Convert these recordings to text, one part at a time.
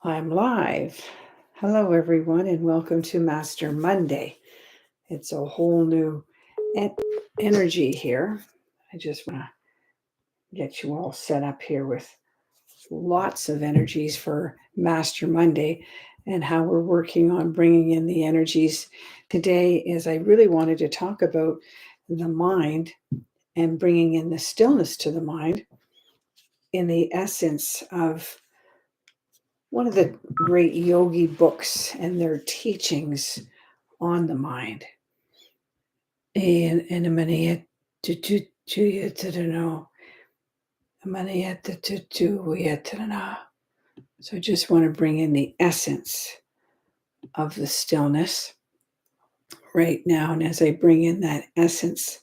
I'm live. Hello, everyone, and welcome to Master Monday. It's a whole new en- energy here. I just want to get you all set up here with lots of energies for Master Monday and how we're working on bringing in the energies. Today is I really wanted to talk about the mind and bringing in the stillness to the mind in the essence of one of the great yogi books and their teachings on the mind. And a mania to you to the no. A mania to yet to the na. So I just want to bring in the essence of the stillness right now. And as I bring in that essence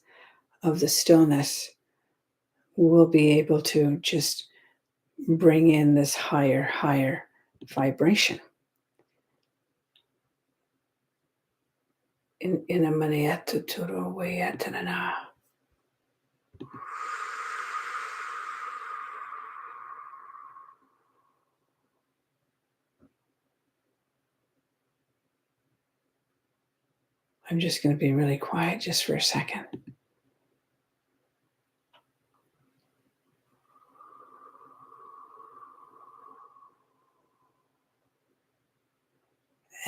of the stillness, we'll be able to just bring in this higher vibration. In a mania to the way at the na. I'm just going to be really quiet just for a second.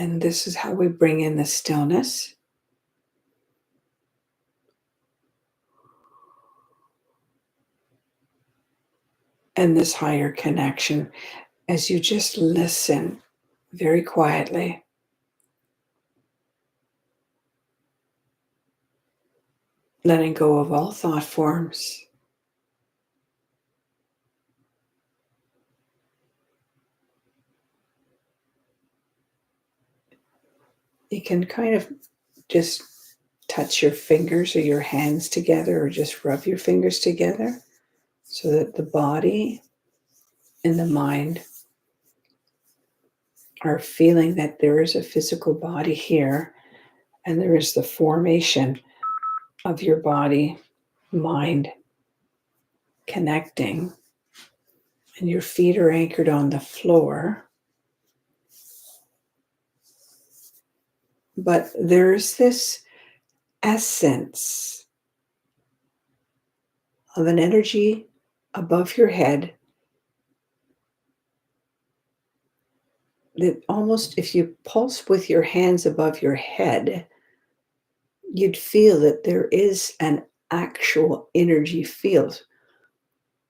And this is how we bring in the stillness. And this higher connection as you just listen very quietly. Letting go of all thought forms. You can kind of just touch your fingers or your hands together or just rub your fingers together so that the body and the mind are feeling that there is a physical body here and there is the formation of your body, mind connecting, and your feet are anchored on the floor. But there's this essence of an energy above your head that almost, if you pulse with your hands above your head, you'd feel that there is an actual energy field,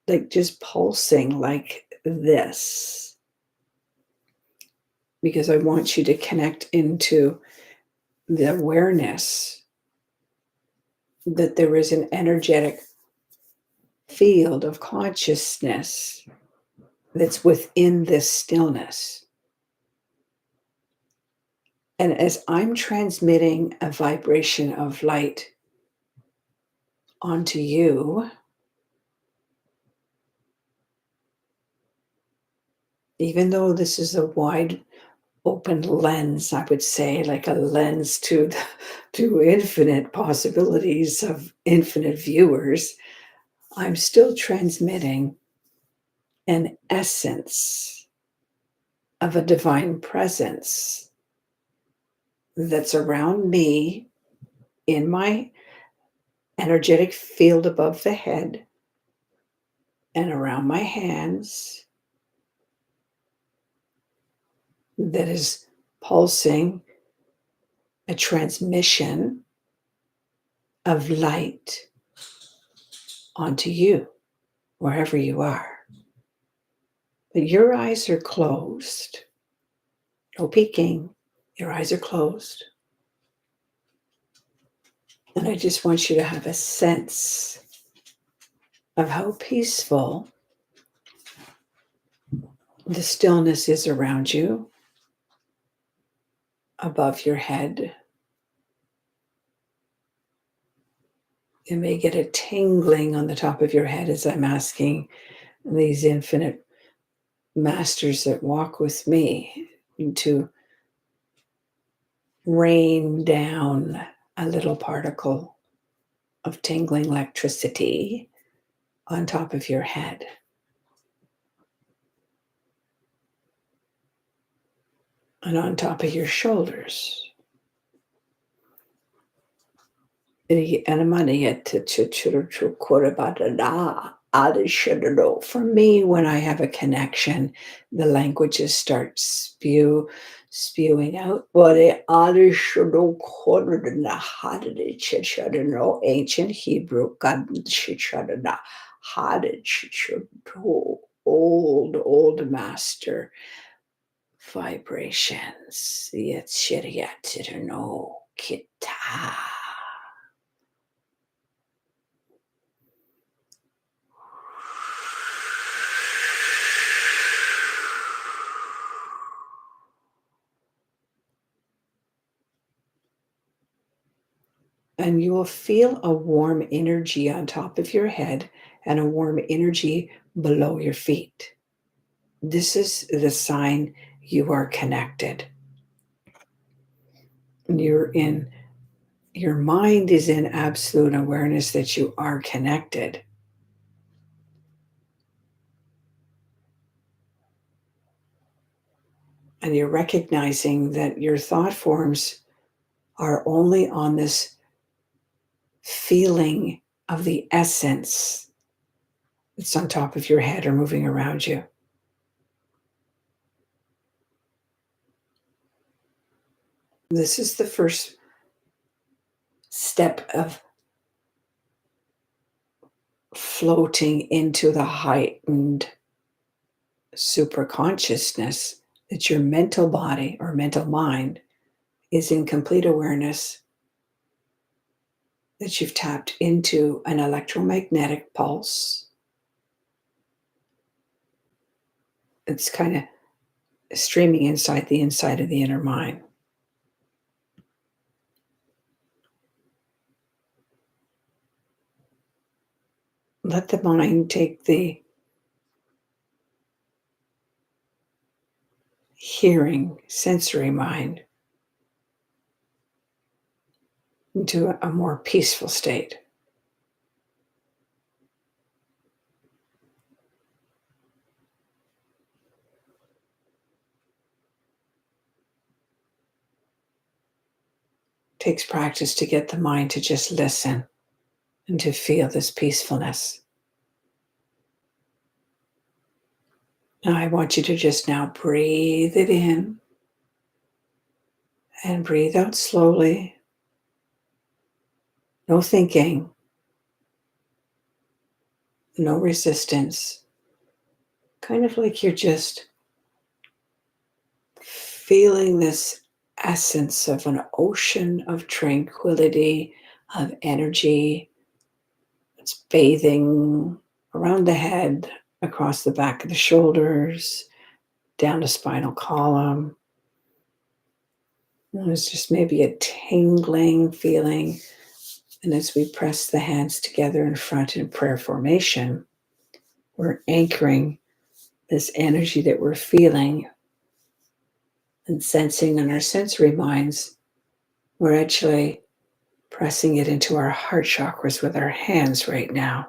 like just pulsing like this. Because I want you to connect into the awareness that there is an energetic field of consciousness that's within this stillness. And as I'm transmitting a vibration of light onto you, even though this is a wide open lens, I would say, like a lens to infinite possibilities of infinite viewers, I'm still transmitting an essence of a divine presence that's around me in my energetic field above the head and around my hands that is pulsing a transmission of light onto you, wherever you are. But your eyes are closed. No peeking. Your eyes are closed. And I just want you to have a sense of how peaceful the stillness is around you, above your head. You may get a tingling on the top of your head as I'm asking these infinite masters that walk with me to rain down a little particle of tingling electricity on top of your head. and on top of your shoulders. For me, when I have a connection, the languages start spewing out. Ancient Hebrew, old master vibrations. Kita. And you will feel a warm energy on top of your head and a warm energy below your feet. This is the sign you are connected. Your mind is in absolute awareness that you are connected. And you're recognizing that your thought forms are only on this feeling of the essence that's on top of your head or moving around you. This is the first step of floating into the heightened superconsciousness that your mental body or mental mind is in complete awareness, that you've tapped into an electromagnetic pulse. It's kind of streaming inside of the inner mind. Let the mind take the hearing, sensory mind into a more peaceful state. It takes practice to get the mind to just listen and to feel this peacefulness. Now I want you to just now breathe it in and breathe out slowly. No thinking, no resistance. Kind of like you're just feeling this essence of an ocean of tranquility, of energy. It's bathing around the head, across the back of the shoulders, down the spinal column. And it's just maybe a tingling feeling. And as we press the hands together in front in prayer formation, we're anchoring this energy that we're feeling and sensing in our sensory minds. We're actually pressing it into our heart chakras with our hands right now.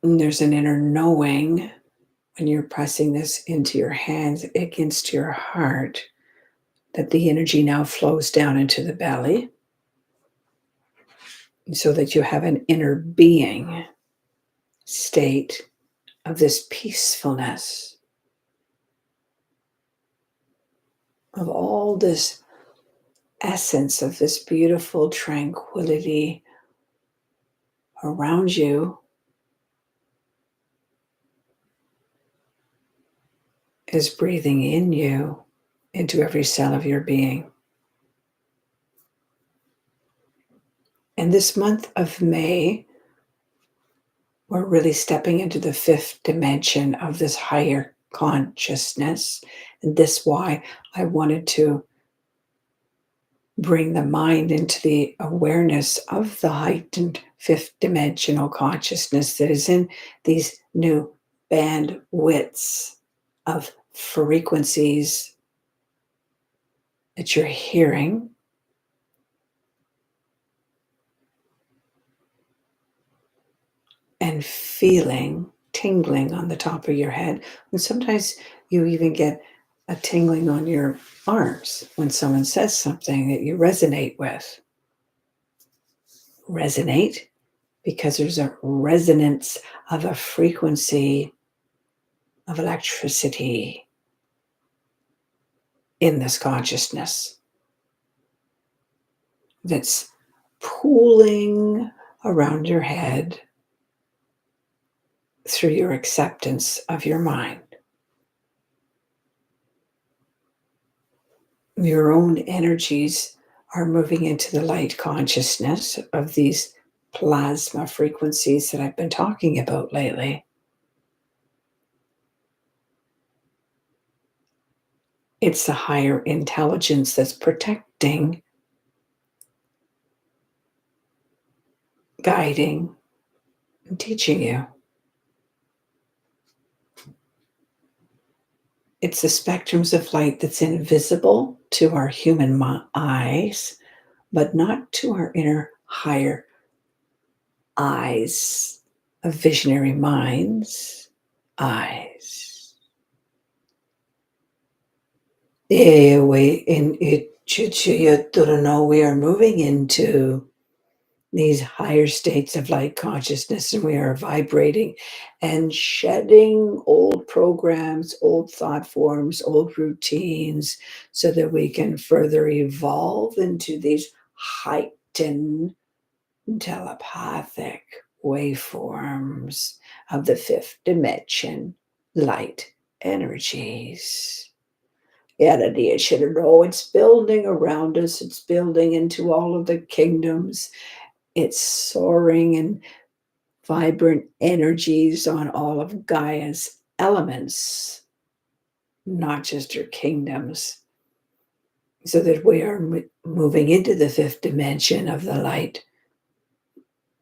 And there's an inner knowing when you're pressing this into your hands against your heart that the energy now flows down into the belly so that you have an inner being state of this peacefulness, of all this essence of this beautiful tranquility around you is breathing in you into every cell of your being. And this month of May, we're really stepping into the fifth dimension of this higher consciousness. And this why I wanted to bring the mind into the awareness of the heightened fifth dimensional consciousness that is in these new bandwidths of frequencies that you're hearing. And feeling tingling on the top of your head. And sometimes you even get a tingling on your arms when someone says something that you resonate with. Resonate because there's a resonance of a frequency of electricity in this consciousness that's pooling around your head through your acceptance of your mind. Your own energies are moving into the light consciousness of these plasma frequencies that I've been talking about lately. It's the higher intelligence that's protecting, guiding, and teaching you. It's the spectrums of light that's invisible to our human eyes, but not to our inner higher eyes of visionary minds' eyes. We are moving into these higher states of light consciousness, and we are vibrating and shedding old programs, old thought forms, old routines, so that we can further evolve into these heightened telepathic waveforms of the fifth dimension light energies. It's building around us, it's building into all of the kingdoms. It's soaring in vibrant energies on all of Gaia's elements, not just her kingdoms, so that we are moving into the fifth dimension of the light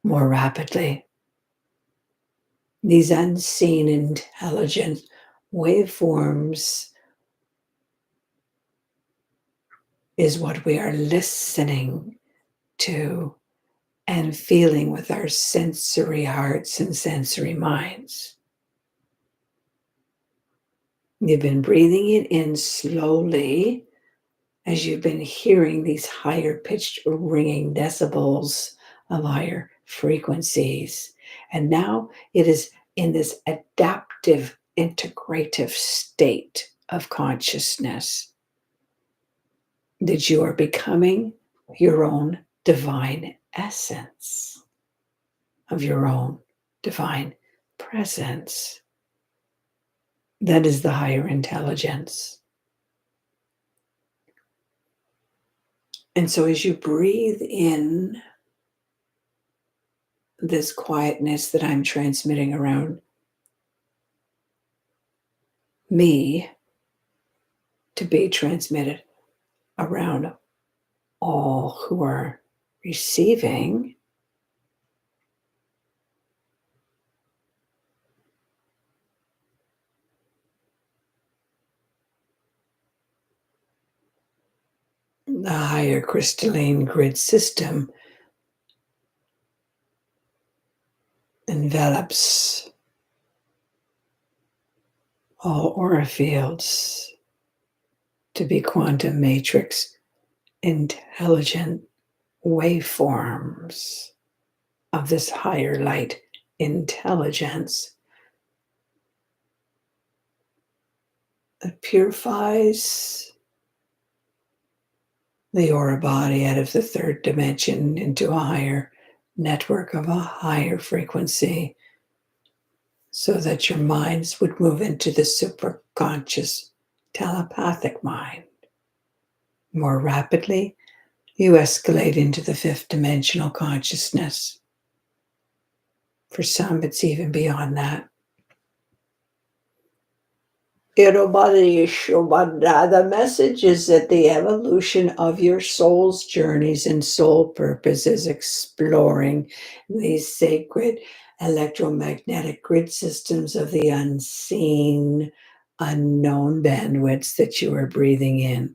more rapidly. These unseen intelligent waveforms is what we are listening to and feeling with our sensory hearts and sensory minds. You've been breathing it in slowly as you've been hearing these higher pitched ringing decibels of higher frequencies. And now it is in this adaptive, integrative state of consciousness that you are becoming your own divine essence of your own divine presence. That is the higher intelligence. And so as you breathe in this quietness that I'm transmitting around me to be transmitted around all who are receiving, the higher crystalline grid system envelops all aura fields to be quantum matrix intelligent waveforms of this higher light intelligence that purifies the aura body out of the third dimension into a higher network of a higher frequency, so that your minds would move into the superconscious telepathic mind. More rapidly, you escalate into the fifth dimensional consciousness. For some, it's even beyond that. The message is that the evolution of your soul's journeys and soul purpose is exploring these sacred electromagnetic grid systems of the unseen, unknown bandwidths that you are breathing in.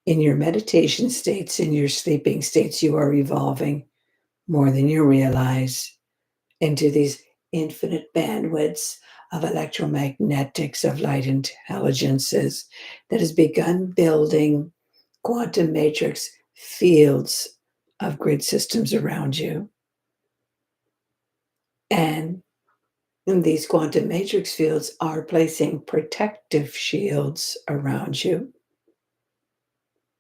In your meditation states, in your sleeping states, you are evolving more than you realize into these infinite bandwidths of electromagnetics of light intelligences that has begun building quantum matrix fields of grid systems around you. And these quantum matrix fields are placing protective shields around you.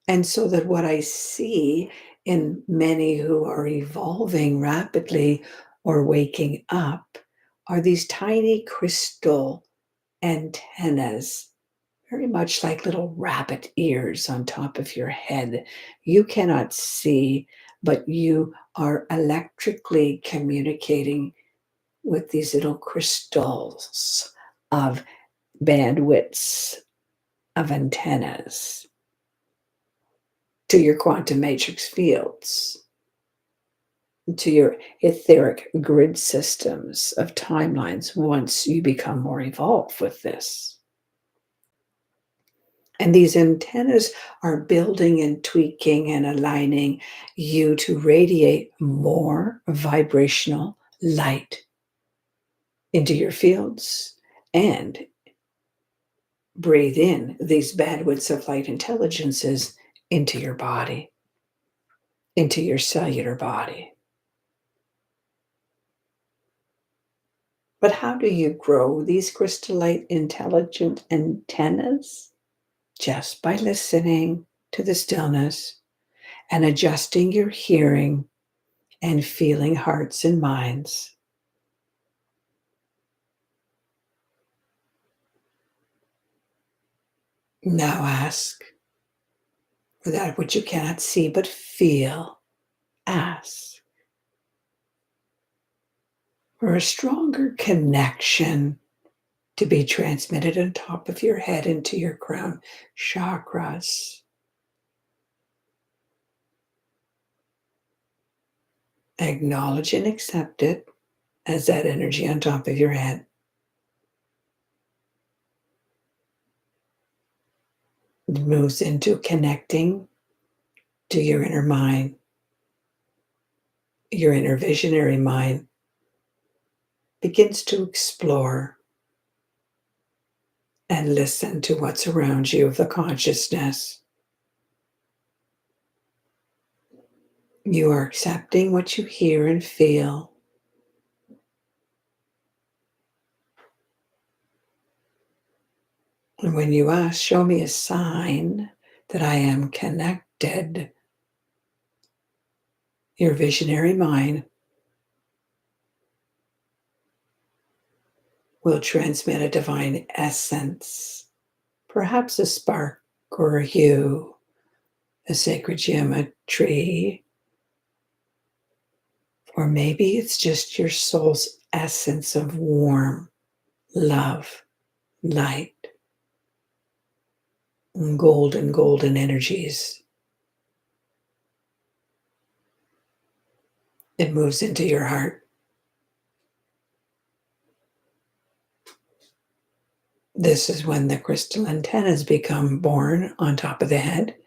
And so that what I see in many who are evolving rapidly or waking up are these tiny crystal antennas, very much like little rabbit ears on top of your head. You cannot see, but you are electrically communicating with these little crystals of bandwidths of antennas to your quantum matrix fields, to your etheric grid systems of timelines once you become more evolved with this. And these antennas are building and tweaking and aligning you to radiate more vibrational light into your fields and breathe in these bandwidths of light intelligences into your body, into your cellular body. But how do you grow these crystallite intelligent antennas? Just by listening to the stillness and adjusting your hearing and feeling hearts and minds. Now ask for that which you cannot see but feel. Ask for a stronger connection to be transmitted on top of your head into your crown chakras. Acknowledge and accept it as that energy on top of your head. It moves into connecting to your inner mind, your inner visionary mind begins to explore and listen to what's around you of the consciousness. You are accepting what you hear and feel. And when you ask, show me a sign that I am connected, your visionary mind will transmit a divine essence, perhaps a spark or a hue, a sacred geometry, or maybe it's just your soul's essence of warm love, light, and golden energies. It moves into your heart. This is when the crystal antennas become born on top of the head,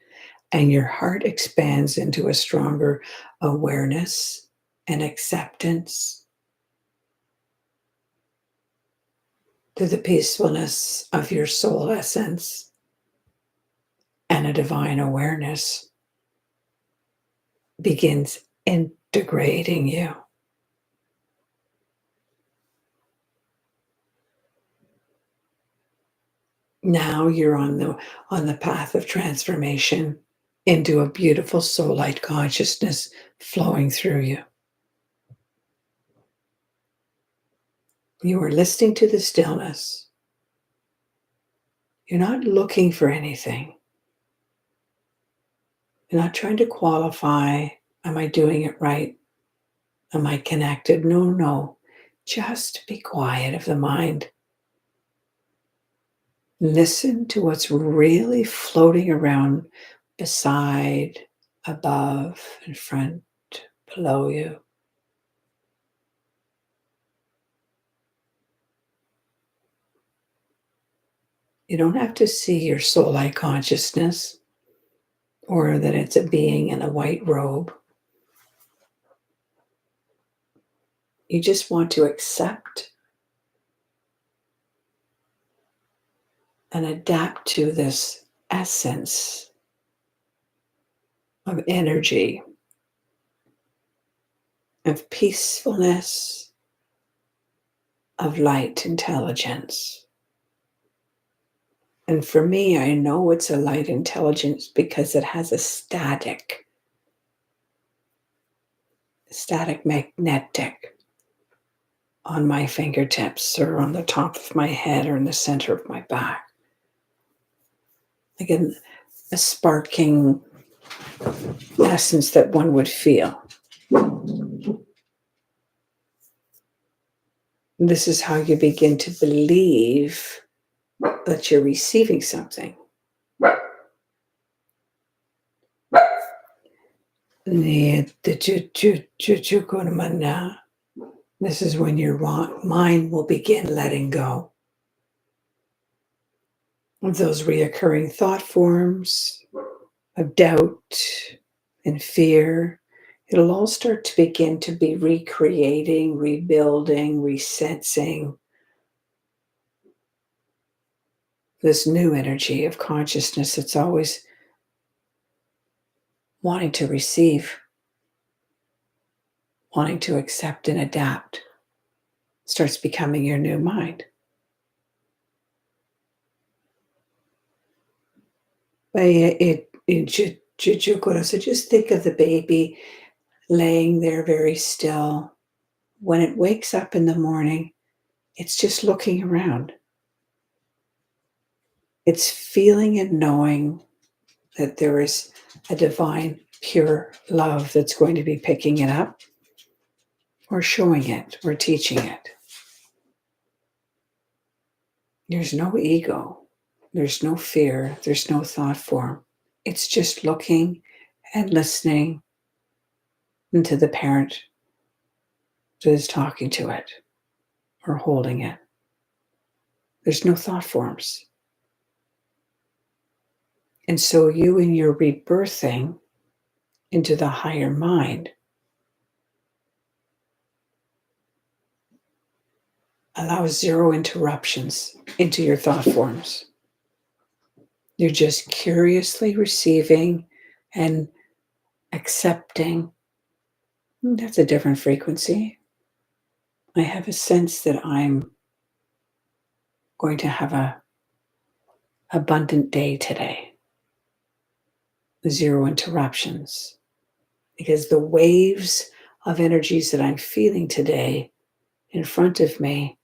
and your heart expands into a stronger awareness and acceptance to the peacefulness of your soul essence, and a divine awareness begins integrating you. Now you're on the path of transformation into a beautiful soul light consciousness flowing through you. You are listening to the stillness. You're not looking for anything. You're not trying to qualify. Am I doing it right? Am I connected? No. Just be quiet of the mind. Listen to what's really floating around beside, above, in front, below you. You don't have to see your soul light consciousness or that it's a being in a white robe. You just want to accept and adapt to this essence of energy, of peacefulness, of light intelligence. And for me, I know it's a light intelligence because it has a static magnetic on my fingertips or on the top of my head or in the center of my back. Like a sparking essence that one would feel. This is how you begin to believe that you're receiving something. This is when your mind will begin letting go of those reoccurring thought forms of doubt and fear. It'll all start to begin to be recreating, rebuilding, resensing this new energy of consciousness that's always wanting to receive, wanting to accept and adapt, starts becoming your new mind. So just think of the baby laying there very still. When it wakes up in the morning, it's just looking around. It's feeling and knowing that there is a divine, pure love that's going to be picking it up or showing it or teaching it. There's no ego. There's no fear. There's no thought form. It's just looking and listening into the parent that is talking to it or holding it. There's no thought forms. And so you in your rebirthing into the higher mind allow zero interruptions into your thought forms. You're just curiously receiving and accepting. That's a different frequency. I have a sense that I'm going to have an abundant day today. Zero interruptions. Because the waves of energies that I'm feeling today in front of me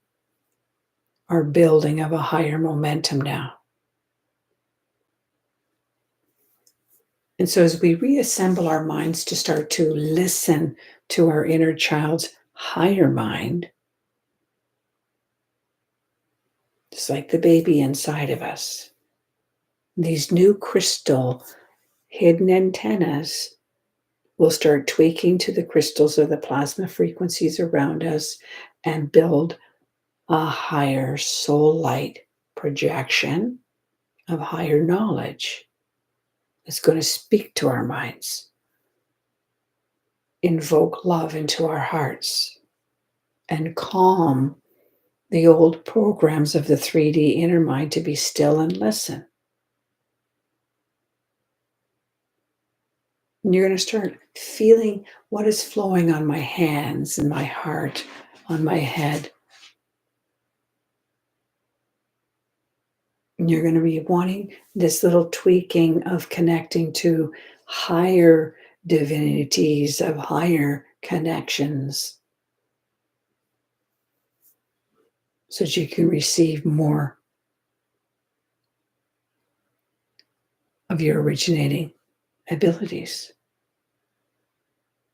are building of a higher momentum now. And so as we reassemble our minds to start to listen to our inner child's higher mind, just like the baby inside of us, these new crystal hidden antennas will start tweaking to the crystals of the plasma frequencies around us and build a higher soul light projection of higher knowledge. It's going to speak to our minds, invoke love into our hearts, and calm the old programs of the 3D inner mind to be still and listen. And you're going to start feeling what is flowing on my hands and my heart, on my head. And you're going to be wanting this little tweaking of connecting to higher divinities, of higher connections, so that you can receive more of your originating abilities.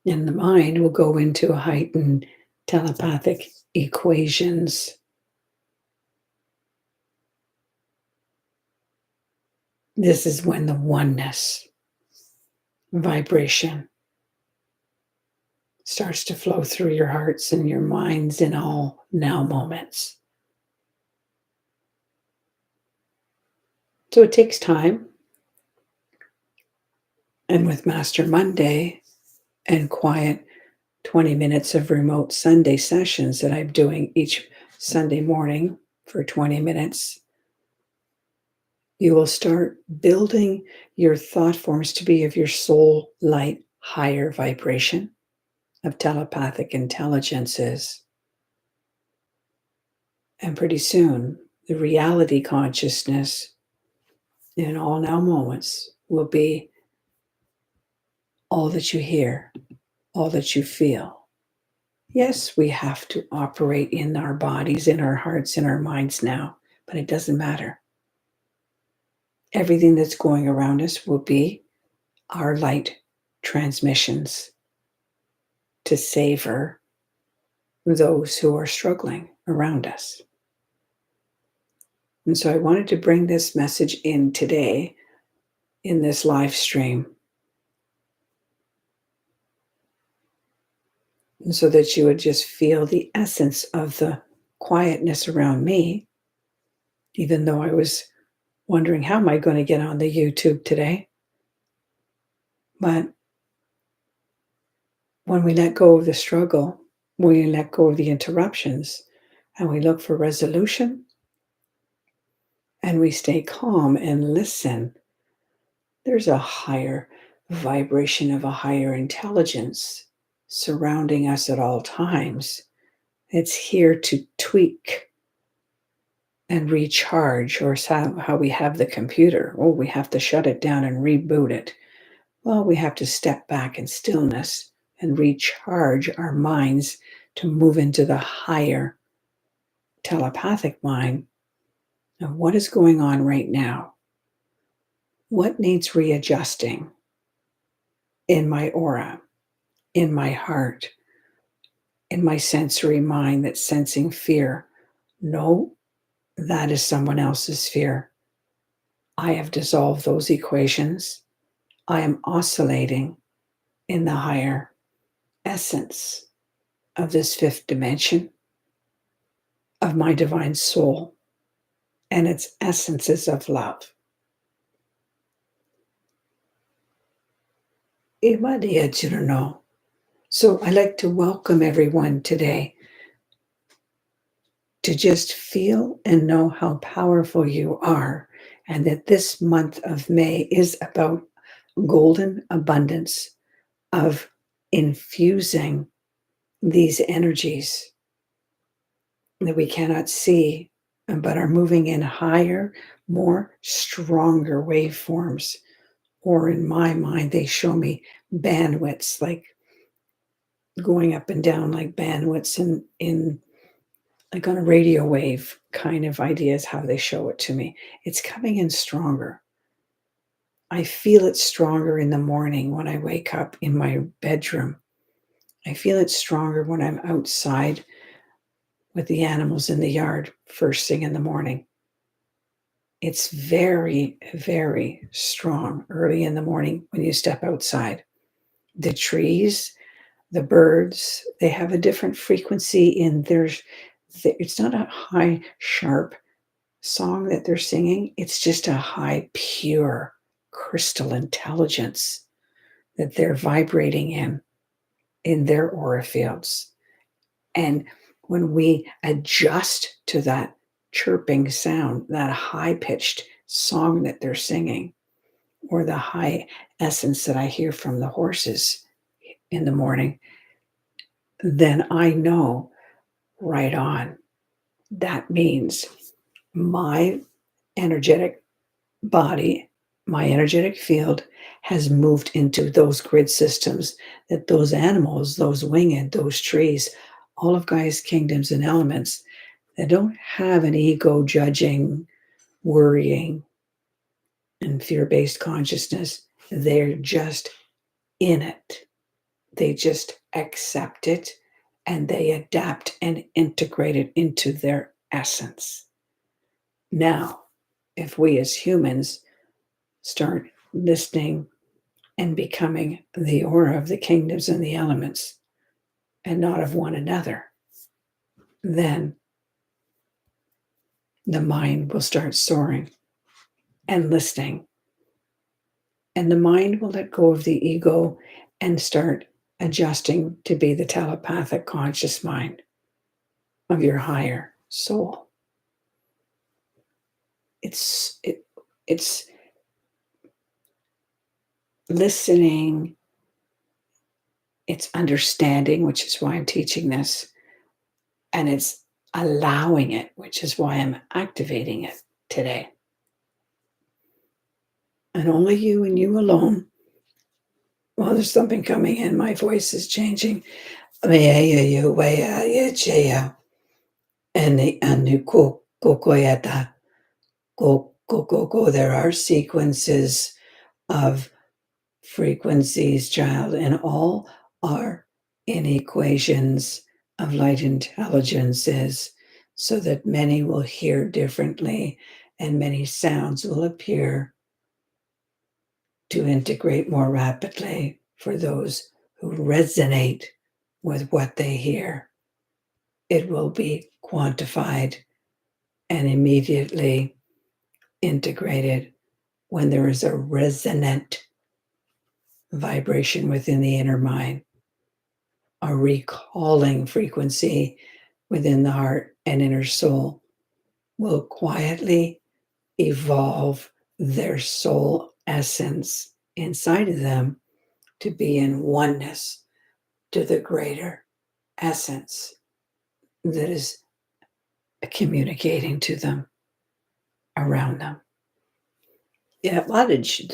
And the mind will go into heightened telepathic equations. This is when the oneness vibration starts to flow through your hearts and your minds in all now moments. So it takes time. And with Master Monday and quiet 20 minutes of remote Sunday sessions that I'm doing each Sunday morning for 20 minutes, you will start building your thought forms to be of your soul light higher vibration of telepathic intelligences. And pretty soon, the reality consciousness in all now moments will be all that you hear, all that you feel. Yes, we have to operate in our bodies, in our hearts, in our minds now, but it doesn't matter. Everything that's going around us will be our light transmissions to savor those who are struggling around us. And so I wanted to bring this message in today in this live stream so that you would just feel the essence of the quietness around me, even though I was wondering, how am I going to get on the YouTube today? But when we let go of the struggle, we let go of the interruptions, and we look for resolution, and we stay calm and listen, there's a higher vibration of a higher intelligence surrounding us at all times. It's here to tweak and recharge, or how we have the computer. Oh, we have to shut it down and reboot it. Well, we have to step back in stillness and recharge our minds to move into the higher telepathic mind of what is going on right now. What needs readjusting in my aura, in my heart, in my sensory mind that's sensing fear? No, that is someone else's fear. I have dissolved those equations. I am oscillating in the higher essence of this fifth dimension of my divine soul and its essences of love. So I'd like to welcome everyone today to just feel and know how powerful you are, and that this month of May is about golden abundance of infusing these energies that we cannot see, but are moving in higher, more stronger waveforms. Or in my mind, they show me bandwidths, like going up and down, like bandwidths in like on a radio wave kind of idea is how they show it to me. It's coming in stronger. I feel it stronger in the morning when I wake up in my bedroom. I feel it stronger when I'm outside with the animals in the yard first thing in the morning. It's very, very strong early in the morning when you step outside. The trees, the birds, they have a different frequency in theirs. It's not a high, sharp song that they're singing. It's just a high, pure crystal intelligence that they're vibrating in their aura fields. And when we adjust to that chirping sound, that high-pitched song that they're singing, or the high essence that I hear from the horses in the morning, then I know right on. That means my energetic body, my energetic field has moved into those grid systems that those animals, those winged, those trees, all of Gaia's kingdoms and elements, they don't have an ego judging, worrying, and fear-based consciousness. They're just in it. They just accept it and they adapt and integrate it into their essence. Now, if we as humans start listening and becoming the aura of the kingdoms and the elements and not of one another, then the mind will start soaring and listening. And the mind will let go of the ego and start adjusting to be the telepathic conscious mind of your higher soul. It's listening, it's understanding, which is why I'm teaching this, and it's allowing it, which is why I'm activating it today. And only you and you alone. Well, there's something coming in. My voice is changing. And there are sequences of frequencies, child, and all are in equations of light intelligences, so that many will hear differently and many sounds will appear to integrate more rapidly for those who resonate with what they hear. It will be quantified and immediately integrated when there is a resonant vibration within the inner mind, a recalling frequency within the heart and inner soul will quietly evolve their soul essence inside of them to be in oneness to the greater essence that is communicating to them around them. Yeah, what did you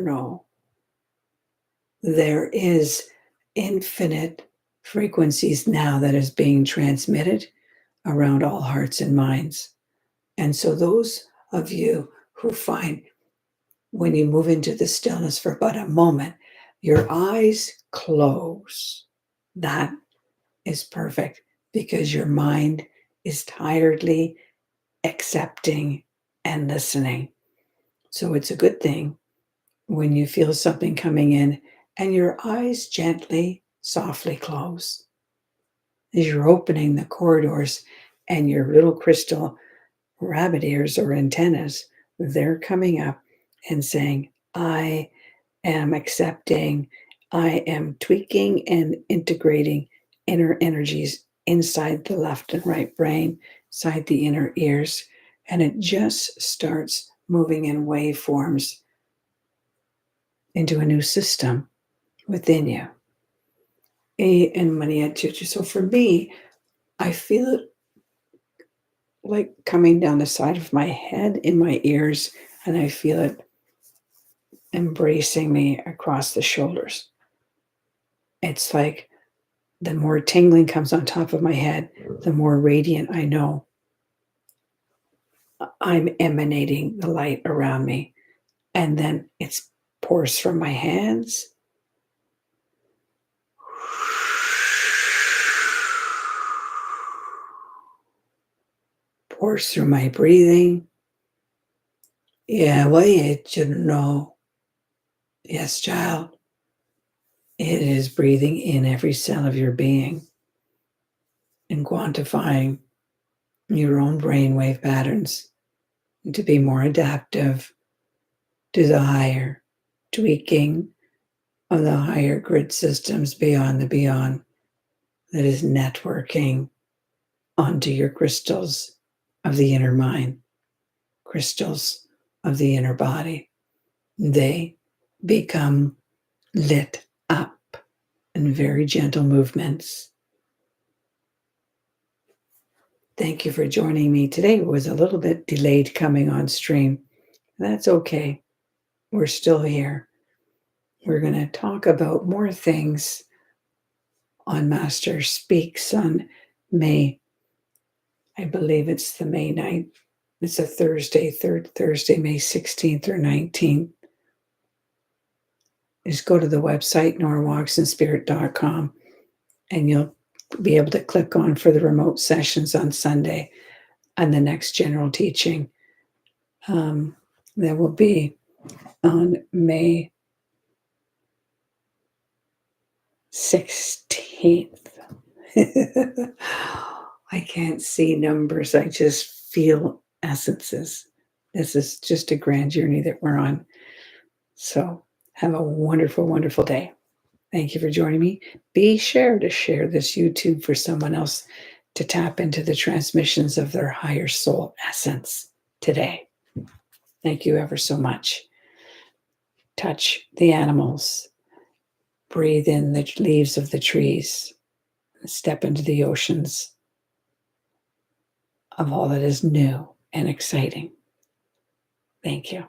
know? There is infinite frequencies now that is being transmitted around all hearts and minds. And so those of you who find when you move into the stillness for but a moment, your eyes close, that is perfect because your mind is tiredly accepting and listening. So it's a good thing when you feel something coming in and your eyes gently, softly close as you're opening the corridors and your little crystal rabbit ears or antennas, they're coming up and saying, I am accepting, I am tweaking and integrating inner energies inside the left and right brain, inside the inner ears, and it just starts moving in waveforms into a new system within you. So for me, I feel it like coming down the side of my head in my ears, and I feel it embracing me across the shoulders. It's like the more tingling comes on top of my head, the more radiant I know I'm emanating the light around me. And then it pours from my hands, pours through my breathing. Yeah, well, you should know. Yes, child. It is breathing in every cell of your being and quantifying your own brainwave patterns to be more adaptive to the higher tweaking of the higher grid systems beyond the beyond that is networking onto your crystals of the inner mind, crystals of the inner body. They become lit up in very gentle movements. Thank you for joining me today. It was a little bit delayed coming on stream. That's okay. We're still here. We're going to talk about more things on Master Speaks on May. I believe it's the May 9th. It's a Thursday, third Thursday, May 16th or 19th. Just go to the website, norwalksinspirit.com, and you'll be able to click on for the remote sessions on Sunday and the next general teaching. That will be on May 16th. I can't see numbers. I just feel essences. This is just a grand journey that we're on. So Have a wonderful, wonderful day. Thank you for joining me. Be sure to share this YouTube for someone else to tap into the transmissions of their higher soul essence today. Thank you ever so much. Touch the animals. Breathe in the leaves of the trees. Step into the oceans of all that is new and exciting. Thank you.